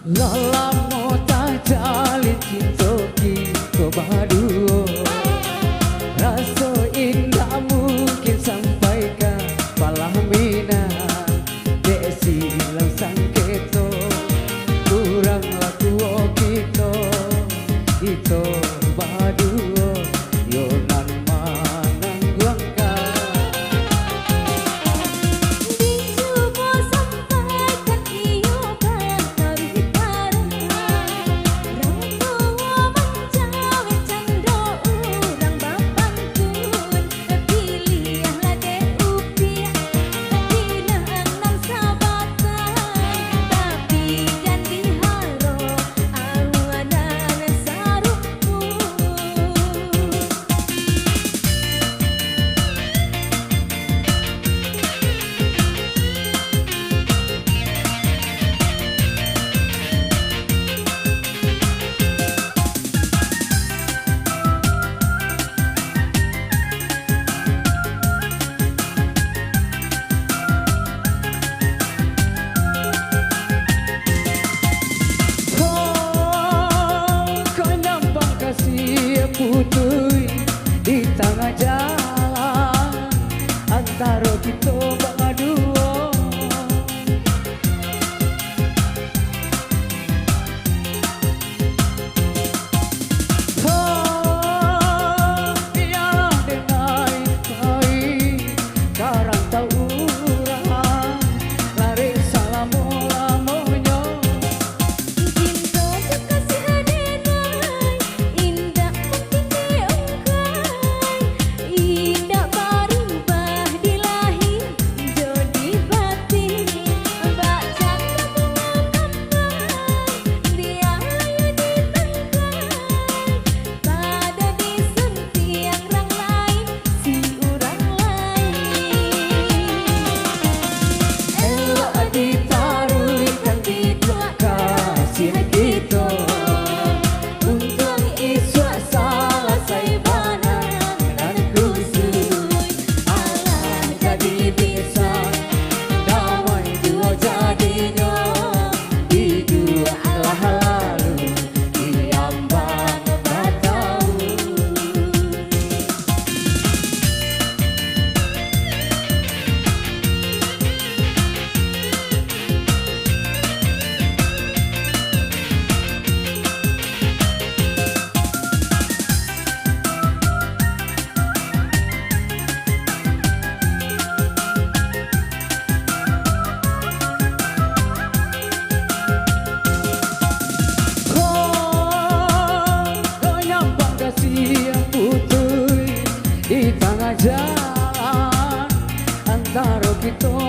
Lalamu tak jalin cinta kita berdua. Rasa indah mungkin sampaikan palah minat. Dek silang sangketo kurang laku kita. Kita berdua yo nan manangguangkan. Dicoba sampaikan iyo kan taruh parang. Rangkawa mencawe cando urang bapantun. Pilihlah dek upiah pinang nang sabatan. Tapi janji haro awanan sarupmu. Kau nampak kasih putui di tengah jalan antara kita berdua. Biarlah dengan baik karang tahu orang lari salam-lamanya. Cinta kekasih adenai indah penting diungkai. Indah berubah di lahir jadi batin. Baca bunga kapai biaya ditangkai. Pada disentiang orang lain si orang lain. Elok ditaruhkan di dua kasih kita. Untung iswa salah saya banang dan kusui. Allah jadi bisa damai dua jadinya. Di dua Allah lalu diambang batau. Kau nampak kasih yang putui di tengah jalan antara kita